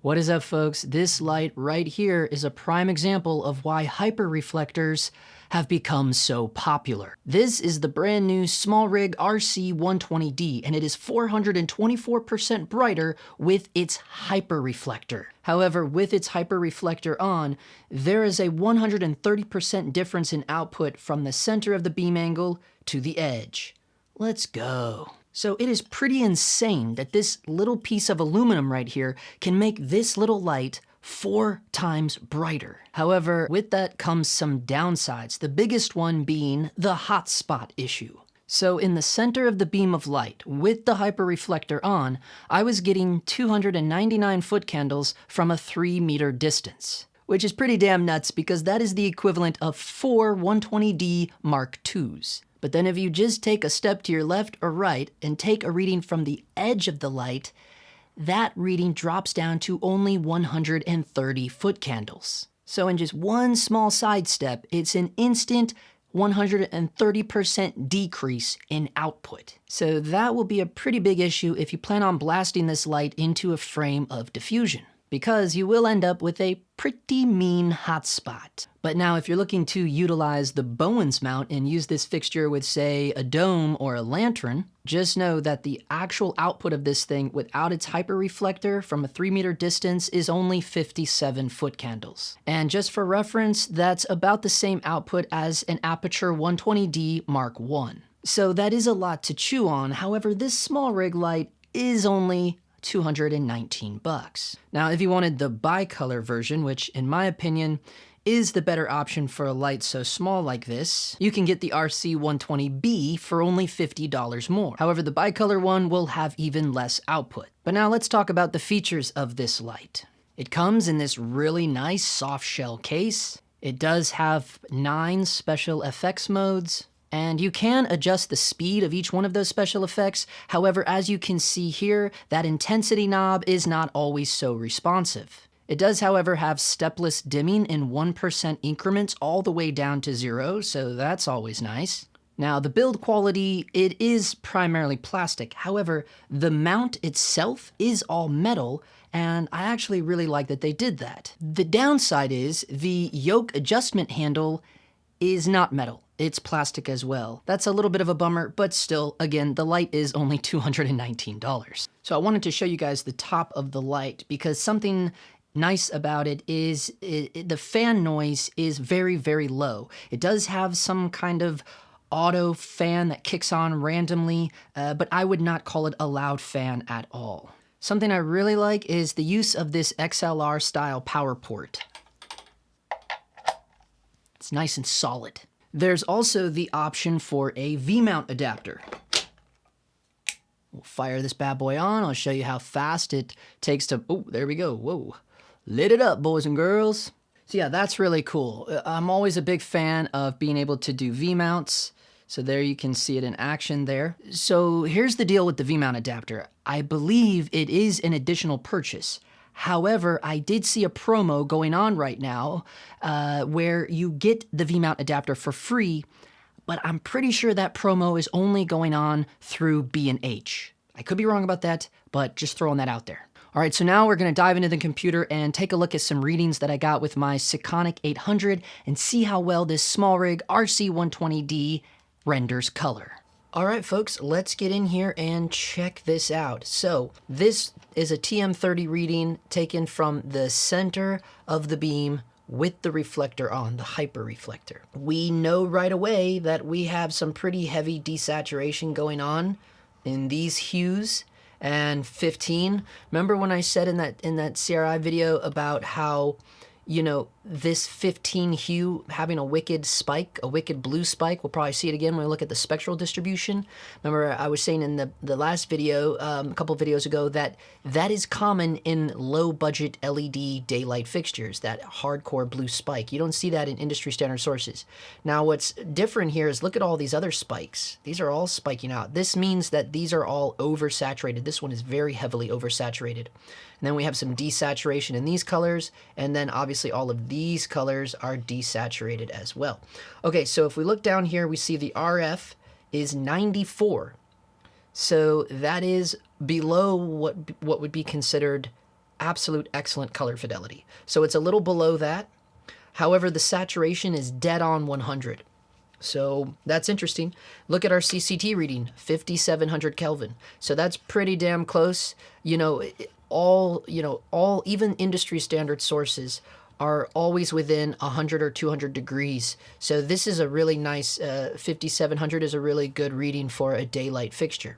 What is up, folks? This light right here is a prime example of why hyper reflectors have become so popular. This is the brand new smallRig RC120D, and it is 424% brighter with its hyper reflector. However, with its hyper reflector on, there is a 130% difference in output from the center of the beam angle to the edge. Let's go. So it is pretty insane that this little piece of aluminum right here can make this little light 4 times brighter. However, with that comes some downsides, the biggest one being the hot spot issue. So in the center of the beam of light, with the hyper reflector on, I was getting 299 foot candles from a 3-meter distance, which is pretty damn nuts because that is the equivalent of 4 120D Mark IIs. But then if you just take a step to your left or right and take a reading from the edge of the light, that reading drops down to only 130 foot candles. So in just one small sidestep, it's an instant 130% decrease in output. So that will be a pretty big issue if you plan on blasting this light into a frame of diffusion, because you will end up with a pretty mean hotspot. But now if you're looking to utilize the Bowens mount and use this fixture with, say, a dome or a lantern, just know that the actual output of this thing without its hyper reflector from a 3-meter distance is only 57 foot candles. And just for reference, that's about the same output as an Aperture 120D Mark I. So that is a lot to chew on. However, this smallRig light is only $219. Now, if you wanted the bicolor version, which in my opinion is the better option for a light so small like this, you can get the RC120B for only $50 more. However, the bicolor one will have even less output. But now let's talk about the features of this light. It comes in this really nice soft shell case. It does have 9 special effects modes, and you can adjust the speed of each one of those special effects. However, as you can see here, that intensity knob is not always so responsive. It does, however, have stepless dimming in 1% increments all the way down to 0, so that's always nice. Now, the build quality, it is primarily plastic. However, the mount itself is all metal, and I actually really like that they did that. The downside is the yoke adjustment handle is not metal. It's plastic as well. That's a little bit of a bummer, but still, again, the light is only $219. So I wanted to show you guys the top of the light because something nice about it is the fan noise is very, very low. It does have some kind of auto fan that kicks on randomly, but I would not call it a loud fan at all. Something I really like is the use of this XLR style power port. It's nice and solid. There's also the option for a V-mount adapter. We'll fire this bad boy on. I'll show you how fast it takes to, oh, there we go, whoa. Lit it up, boys and girls. So yeah, that's really cool. I'm always a big fan of being able to do V-mounts. So there you can see it in action there. So here's the deal with the V-mount adapter. I believe it is an additional purchase. However, I did see a promo going on right now where you get the V-mount adapter for free, but I'm pretty sure that promo is only going on through B&H. I could be wrong about that, but just throwing that out there. All right, so now we're gonna dive into the computer and take a look at some readings that I got with my Sekonic 800 and see how well this smallRig RC120D renders color. All right, folks, let's get in here and check this out. So this is a TM30 reading taken from the center of the beam with the reflector on, the hyper reflector. We know right away that we have some pretty heavy desaturation going on in these hues. And 15, remember when I said in that CRI video about how, you know, this 15 hue having a wicked spike, a wicked blue spike? We'll probably see it again when we look at the spectral distribution. Remember I was saying in the last video, a couple videos ago, that is common in low budget LED daylight fixtures, that hardcore blue spike. You don't see that in industry standard sources. Now what's different here is look at all these other spikes. These are all spiking out. This means that these are all oversaturated. This one is very heavily oversaturated. And then we have some desaturation in these colors, and then obviously all of these colors are desaturated as well. Okay, so if we look down here, we see the RF is 94. So that is below what would be considered absolute excellent color fidelity. So it's a little below that. However, the saturation is dead on 100. So that's interesting. Look at our CCT reading, 5700 Kelvin. So that's pretty damn close. All even industry standard sources are always within 100 or 200 degrees. So this is a really nice, 5700 is a really good reading for a daylight fixture.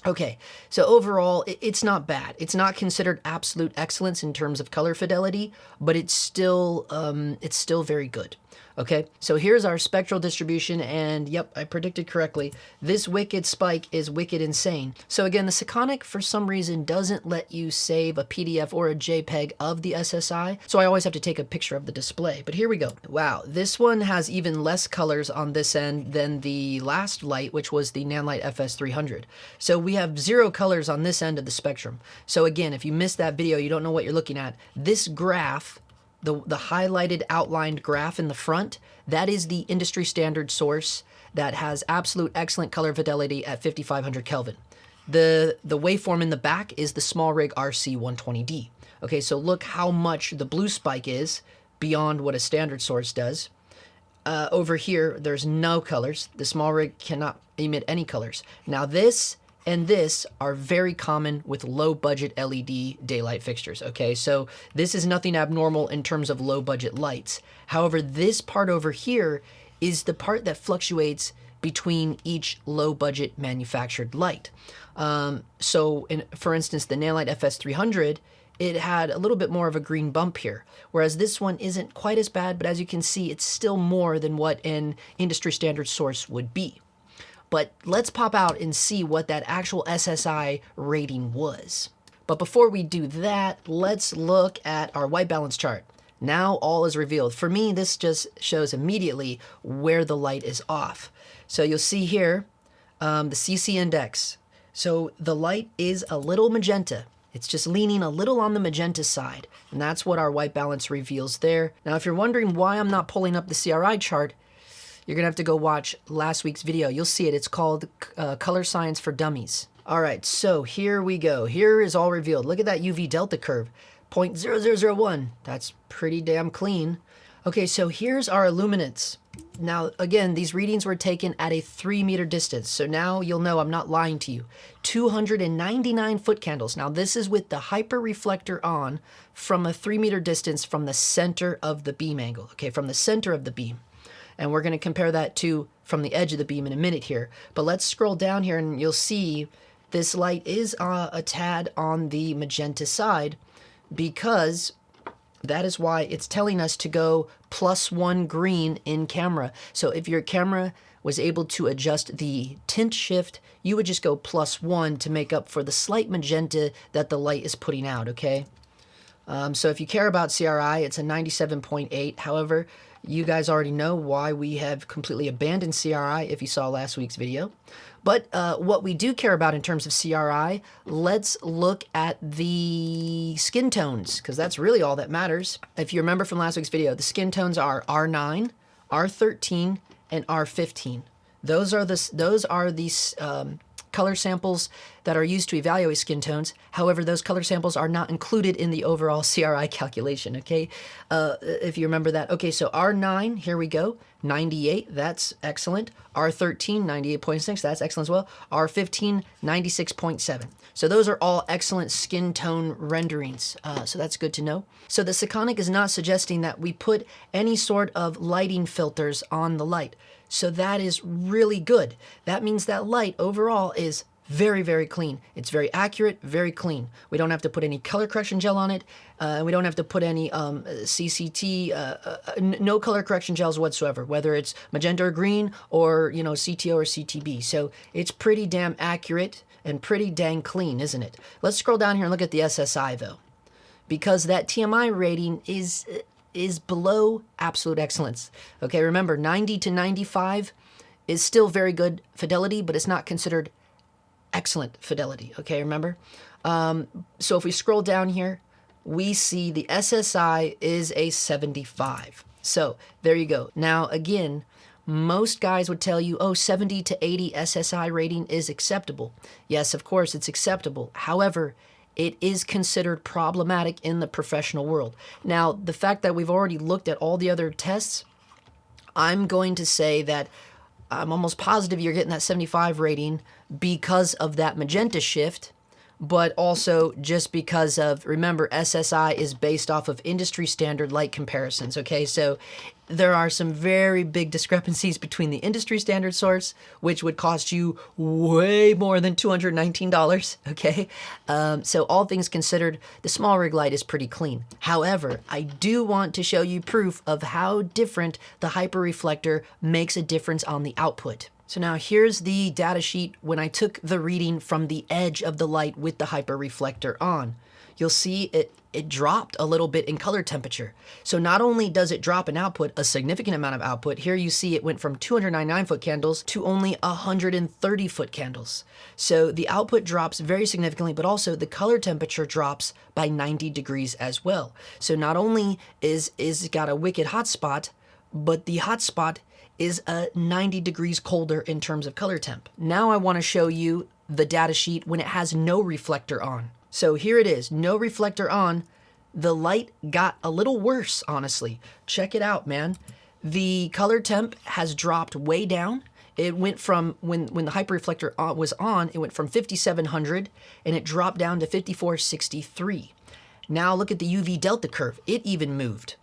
Okay, so overall, it's not bad. It's not considered absolute excellence in terms of color fidelity, but it's still very good. Okay, so here's our spectral distribution, and yep, I predicted correctly. This wicked spike is wicked insane. So again, the Sekonic, for some reason, doesn't let you save a PDF or a JPEG of the SSI, so I always have to take a picture of the display. But here we go. Wow, this one has even less colors on this end than the last light, which was the Nanlite FS300. So we have 0 colors on this end of the spectrum. So again, if you missed that video, you don't know what you're looking at. This graph, the highlighted outlined graph in the front, that is the industry standard source that has absolute excellent color fidelity at 5500 Kelvin. The waveform in the back is the smallRig RC120D. Okay, so look how much the blue spike is beyond what a standard source does. Over here, there's no colors. The smallRig cannot emit any colors. Now this and this are very common with low budget LED daylight fixtures, okay? So this is nothing abnormal in terms of low budget lights. However, this part over here is the part that fluctuates between each low budget manufactured light. For instance, the Nanlite FS300, it had a little bit more of a green bump here, whereas this one isn't quite as bad, but as you can see, it's still more than what an industry standard source would be. But let's pop out and see what that actual SSI rating was. But before we do that, let's look at our white balance chart. Now all is revealed. For me, this just shows immediately where the light is off. So you'll see here the CC index. So the light is a little magenta. It's just leaning a little on the magenta side. And that's what our white balance reveals there. Now, if you're wondering why I'm not pulling up the CRI chart, you're going to have to go watch last week's video. You'll see it. It's called Color Science for Dummies. All right, so here we go. Here is all revealed. Look at that UV delta curve, 0.0001. That's pretty damn clean. Okay, so here's our illuminance. Now, again, these readings were taken at a 3-meter distance. So now you'll know I'm not lying to you. 299 foot candles. Now, this is with the Hyper Reflector on from a 3-meter distance from the center of the beam angle. Okay, from the center of the beam. And we're going to compare that to from the edge of the beam in a minute here. But let's scroll down here and you'll see this light is a tad on the magenta side, because that is why it's telling us to go +1 green in camera. So if your camera was able to adjust the tint shift, you would just go +1 to make up for the slight magenta that the light is putting out, okay? So if you care about CRI, it's a 97.8. However, you guys already know why we have completely abandoned CRI if you saw last week's video. But what we do care about in terms of CRI, let's look at the skin tones, because that's really all that matters. If you remember from last week's video, the skin tones are R9, R13, and R15. Those are the color samples that are used to evaluate skin tones. However, those color samples are not included in the overall CRI calculation, okay? If you remember that. Okay, so R9, here we go, 98, that's excellent. R13, 98.6, that's excellent as well. R15, 96.7. So those are all excellent skin tone renderings, so that's good to know. So the Sekonic is not suggesting that we put any sort of lighting filters on the light. So that is really good. That means that light overall is very, very clean. It's very accurate, very clean. We don't have to put any color correction gel on it. We don't have to put any CCT, no color correction gels whatsoever, whether it's magenta or green or, CTO or CTB. So it's pretty damn accurate and pretty dang clean, isn't it? Let's scroll down here and look at the SSI though, because that TMI rating is below absolute excellence. Okay, remember 90 to 95 is still very good fidelity, but it's not considered excellent fidelity. Okay, remember? So if we scroll down here, we see the SSI is a 75. So there you go. Now again, Most guys would tell you, oh, 70 to 80 SSI rating is acceptable. Yes, of course, it's acceptable. However, it is considered problematic in the professional world. Now, the fact that we've already looked at all the other tests, I'm going to say that I'm almost positive you're getting that 75 rating because of that magenta shift, but also just because of, remember, SSI is based off of industry standard light comparisons, okay? So there are some very big discrepancies between the industry standard source, which would cost you way more than $219, okay? So all things considered, the smallRig light is pretty clean. However, I do want to show you proof of how different the Hyper Reflector makes a difference on the output. So now here's the data sheet when I took the reading from the edge of the light with the Hyper Reflector on. You'll see it dropped a little bit in color temperature. So not only does it drop in output, a significant amount of output, here you see it went from 299 foot candles to only 130 foot candles. So the output drops very significantly, but also the color temperature drops by 90 degrees as well. So not only is it got a wicked hot spot, but the hot spot is 90 degrees colder in terms of color temp. Now I want to show you the data sheet when it has no reflector on. So here it is, no reflector on. The light got a little worse, honestly. Check it out, man. The color temp has dropped way down. It went from, when the Hyper Reflector was on, it went from 5700 and it dropped down to 5463. Now look at the UV delta curve. It even moved.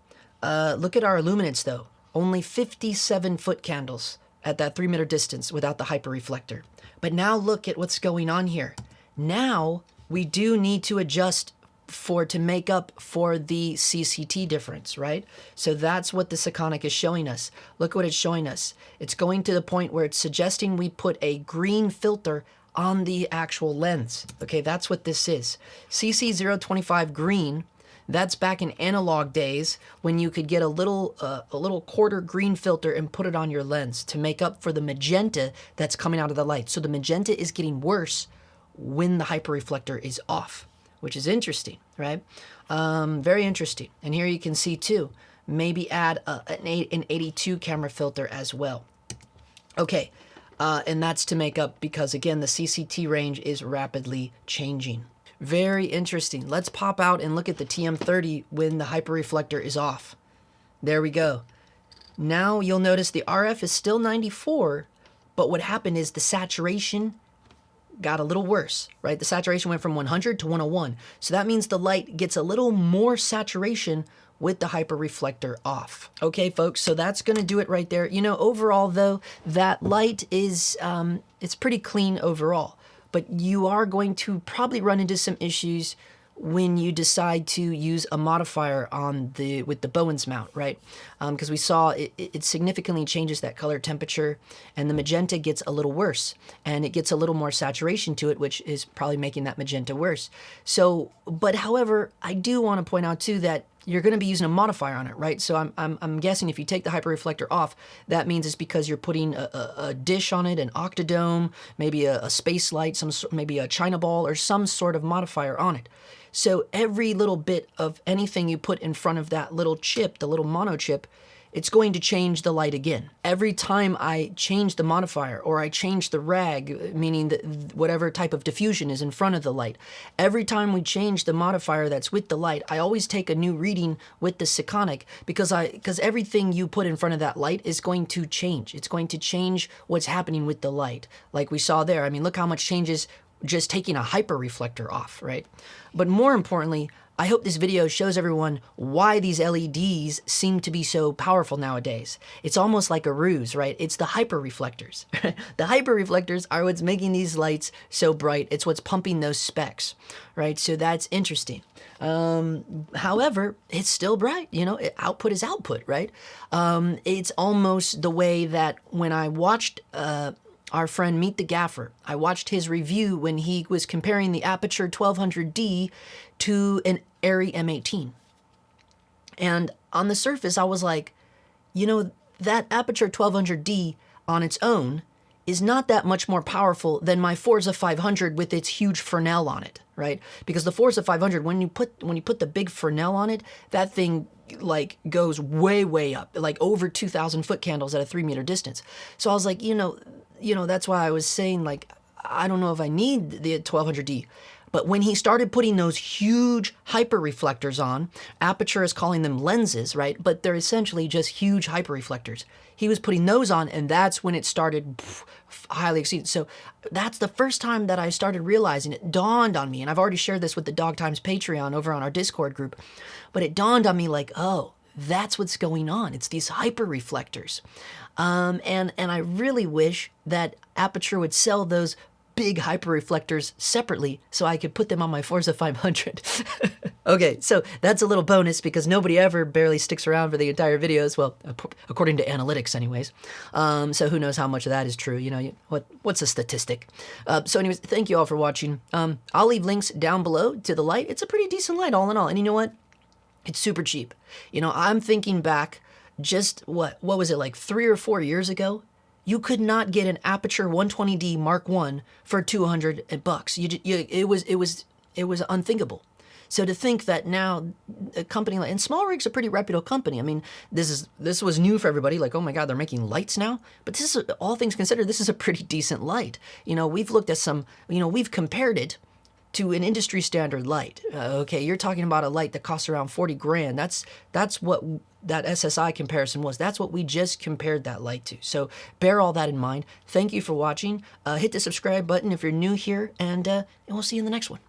Look at our illuminance though. Only 57 foot candles at that 3 meter distance without the Hyper Reflector. But now look at what's going on here. Now we do need to adjust to make up for the CCT difference, right? So that's what the Sekonic is showing us. Look what it's showing us. It's going to the point where it's suggesting we put a green filter on the actual lens. Okay, that's what this is. CC025 green. That's back in analog days when you could get a little quarter green filter and put it on your lens to make up for the magenta that's coming out of the light. So the magenta is getting worse when the Hyper Reflector is off, which is interesting, right? Very interesting. And here you can see too, maybe add an 82 camera filter as well. Okay, and that's to make up because again, the CCT range is rapidly changing. Very interesting. Let's pop out and look at the TM30 when the Hyper Reflector is off. There we go. Now you'll notice the RF is still 94, but what happened is the saturation got a little worse, right? The saturation went from 100 to 101. So that means the light gets a little more saturation with the Hyper Reflector off. Okay, folks, so that's gonna do it right there. You know, overall though, that light is, it's pretty clean overall. But you are going to probably run into some issues when you decide to use a modifier with the Bowens mount, right? Because we saw it significantly changes that color temperature, and the magenta gets a little worse, and it gets a little more saturation to it, which is probably making that magenta worse. So, but however, I do want to point out too that you're going to be using a modifier on it, right? So I'm guessing if you take the Hyper Reflector off, that means it's because you're putting a dish on it, an octadome, maybe a space light, maybe a China ball, or some sort of modifier on it. So every little bit of anything you put in front of that little chip, the little mono chip, it's going to change the light again. Every time I change the modifier or I change the rag, meaning whatever type of diffusion is in front of the light, every time we change the modifier that's with the light, I always take a new reading with the Sekonic because everything you put in front of that light is going to change. It's going to change what's happening with the light. Like we saw there, I mean, look how much changes just taking a Hyper Reflector off, right? But more importantly, I hope this video shows everyone why these LEDs seem to be so powerful nowadays. It's almost like a ruse, right? It's the Hyper Reflectors. The Hyper Reflectors are what's making these lights so bright. It's what's pumping those specs, right? So that's interesting. However, it's still bright, you know, output is output, right? It's almost the way that when I watched our friend Meet the Gaffer, I watched his review when he was comparing the Aperture 1200D to an Arri M18. And on the surface, I was like, you know, that Aperture 1200D on its own is not that much more powerful than my Forza 500 with its huge Fresnel on it, right? Because the Forza 500, when you put the big Fresnel on it, that thing like goes way up, like over 2,000 foot candles at a 3 meter distance. So I was like, that's why I was saying, like, I don't know if I need the 1200D. But when he started putting those huge hyper reflectors on, Aperture is calling them lenses, right? But they're essentially just huge hyper reflectors. He was putting those on, and that's when it started highly exceeded. So that's the first time that I started realizing, it dawned on me, and I've already shared this with the Dog Times Patreon over on our Discord group, but it dawned on me like, oh, that's what's going on. It's these hyper reflectors. And I really wish that Aperture would sell those big hyper reflectors separately so I could put them on my Forza 500. Okay, so that's a little bonus because nobody ever barely sticks around for the entire videos. Well, according to analytics anyways. So who knows how much of that is true, what's a statistic? So anyways, thank you all for watching. I'll leave links down below to the light. It's a pretty decent light all in all. And you know what? It's super cheap. I'm thinking back just what was it, like 3 or 4 years ago? You could not get an Aperture 120D Mark I for $200. It was unthinkable. So to think that now a company like, and smallRig's a pretty reputable company. I mean, this was new for everybody. Like, oh my God, they're making lights now. But this is, all things considered, this is a pretty decent light. We've looked at some, we've compared it to an industry standard light. Okay, you're talking about a light that costs around 40 grand. That's what that SSI comparison was. That's what we just compared that light to. So bear all that in mind. Thank you for watching. Hit the subscribe button if you're new here, and we'll see you in the next one.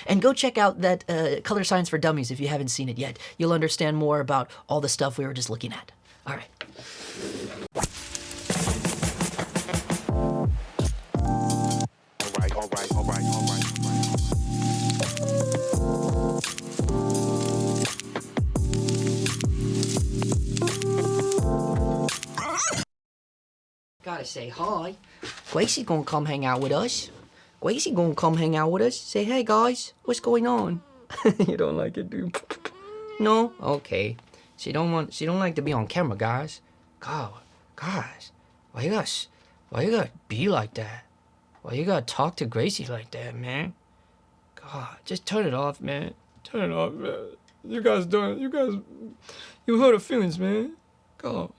And go check out that Color Science for Dummies if you haven't seen it yet. You'll understand more about all the stuff we were just looking at. All right. All right. Gotta say hi. Gracie gonna come hang out with us. Gracie gonna come hang out with us. Say, hey guys, what's going on? You don't like it, dude? No? Okay. She don't like to be on camera, guys. God, guys, why you gotta be like that? Why you gotta talk to Gracie like that, man? God, just turn it off, man. Turn it off, man. You hurt her feelings, man. God.